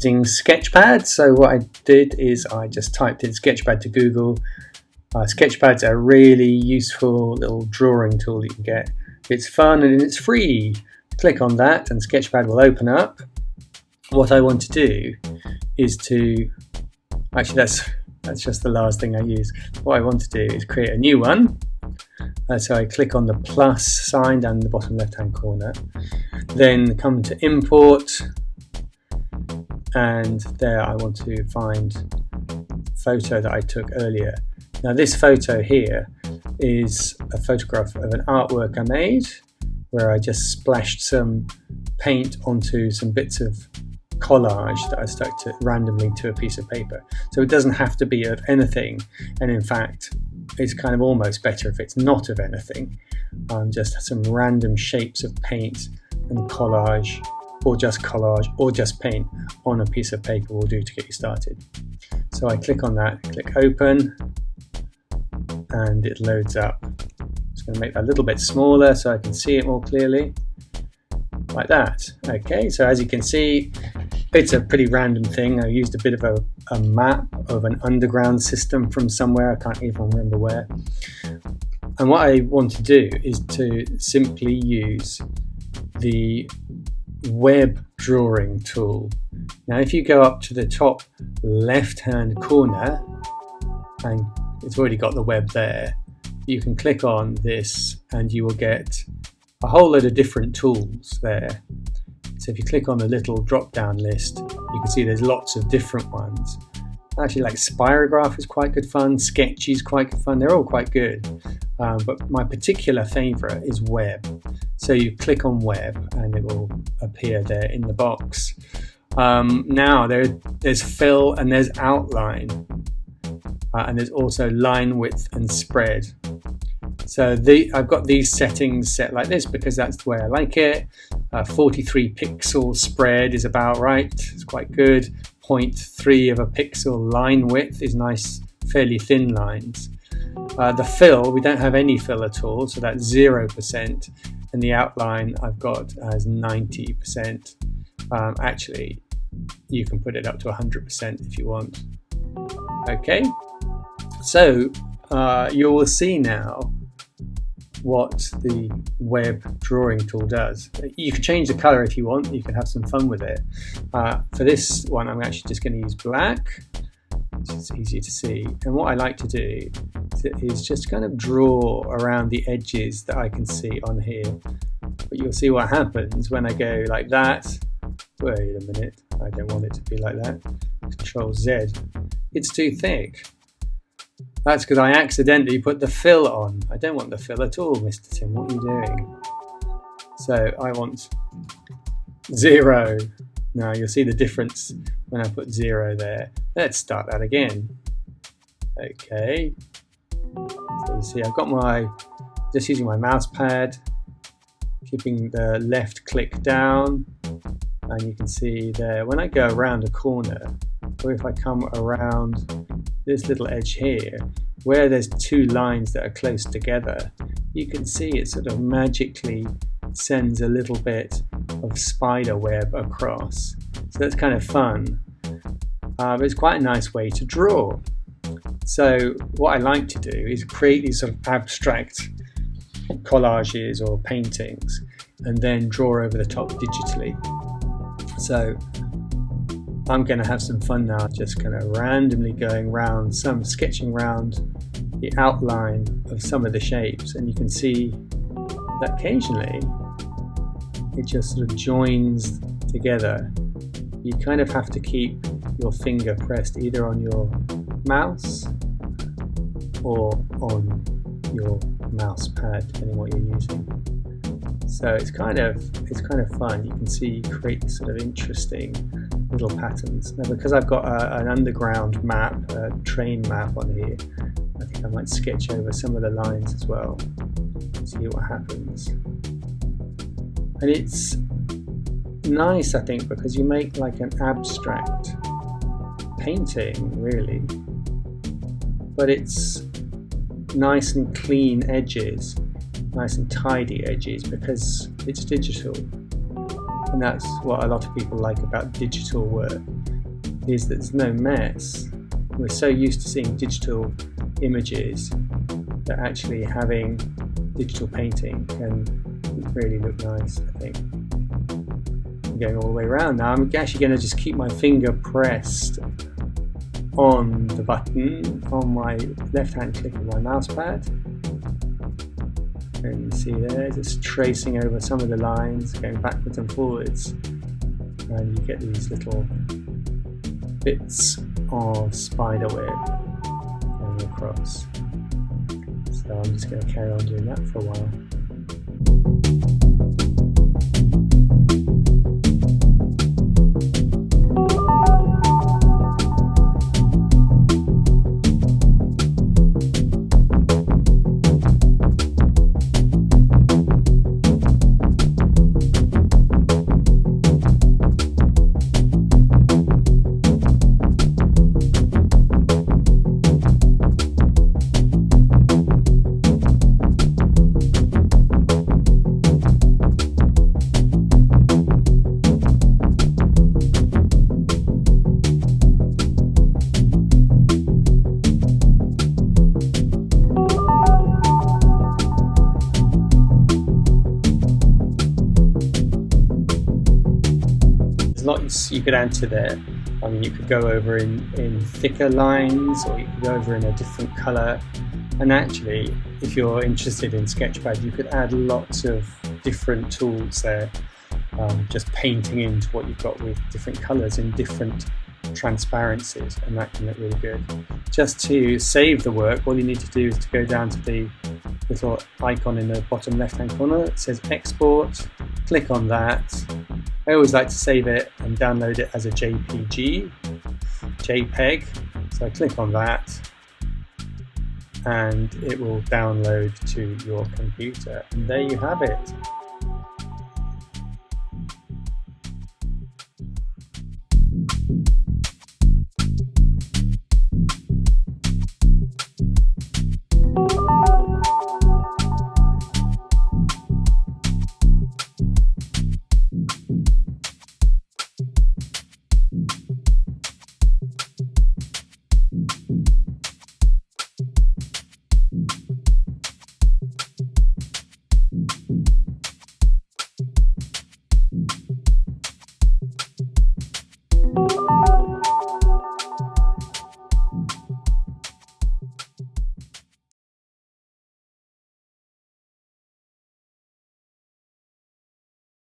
using Sketchpad. So what I did is I just typed in Sketchpad to Google. Sketchpad's a really useful little drawing tool you can get. It's fun and it's free. Click on that and Sketchpad will open up. What I want to do is to, actually that's just the last thing I use. What I want to do is create a new one. So I click on the plus sign down in the bottom left hand corner, then come to import, and there I want to find the photo that I took earlier. Now this photo here is a photograph of an artwork I made where I just splashed some paint onto some bits of collage that I stuck randomly to a piece of paper. So it doesn't have to be of anything, and in fact it's kind of almost better if it's not of anything. Just some random shapes of paint and collage or just paint on a piece of paper will do to get you started. So I click on that, click open, and it loads up. Just going to make that a little bit smaller so I can see it more clearly, like that. Okay, so as you can see, it's a pretty random thing. I used a bit of a map of an underground system from somewhere, I can't even remember where. And what I want to do is to simply use the web drawing tool. Now if you go up to the top left hand corner, and it's already got the web there, you can click on this and you will get a whole load of different tools there. So if you click on the little drop down list, you can see there's lots of different ones. Actually, like Spiderweb is quite good fun, Sketch is quite good fun, they're all quite good. But my particular favourite is web. So you click on web and it will appear there in the box. Now there's fill and there's outline. And there's also line width and spread. So I've got these settings set like this because that's the way I like it. 43 pixel spread is about right, it's quite good. 0.3 of a pixel line width is nice, fairly thin lines. The fill, we don't have any fill at all, so that's 0%. And the outline I've got as 90%. Actually, you can put it up to 100% if you want. Okay, so you will see now what the web drawing tool does. You can change the color if you want, you can have some fun with it. For this one I'm actually just going to use black, so it's easier to see, and what I like to do is just kind of draw around the edges that I can see on here. But you'll see what happens when I go like that. Wait a minute, I don't want it to be like that. Control Z, it's too thick. That's because I accidentally put the fill on. I don't want the fill at all, Mr. Tim, what are you doing? So I want 0. Now you'll see the difference when I put 0 there. Let's start that again. Okay. So you see I've got just using my mouse pad, keeping the left click down, and you can see there, when I go around a corner, or if I come around this little edge here, where there's two lines that are close together, you can see it sort of magically sends a little bit of spider web across. So that's kind of fun. But it's quite a nice way to draw. So what I like to do is create these sort of abstract collages or paintings and then draw over the top digitally. So I'm going to have some fun now, just kind of randomly going around, sketching around the outline of some of the shapes, and you can see that occasionally it just sort of joins together. You kind of have to keep your finger pressed either on your mouse or on your mouse pad, depending what you're using. So it's kind of fun. You can see you create this sort of interesting little patterns. Now because I've got an underground map, a train map on here, I think I might sketch over some of the lines as well, see what happens. And it's nice, I think, because you make like an abstract painting really, but it's nice and clean edges, nice and tidy edges, because it's digital. And that's what a lot of people like about digital work. is that there's no mess. We're so used to seeing digital images that actually having digital painting can really look nice, I think. I'm going all the way around now. I'm actually going to just keep my finger pressed on the button on my left-hand click of my mouse pad. And you see there, just tracing over some of the lines, going backwards and forwards. And you get these little bits of spiderweb going across. So I'm just going to carry on doing that for a while. Lots you could add to there. I mean, you could go over in thicker lines, or you could go over in a different color. And actually, if you're interested in Sketchpad, you could add lots of different tools there, just painting into what you've got with different colors and different transparencies, and that can look really good. Just to save the work, all you need to do is to go down to the little icon in the bottom left hand corner. It says export, click on that. I always like to save it and download it as a JPG, JPEG. So I click on that and it will download to your computer. And there you have it.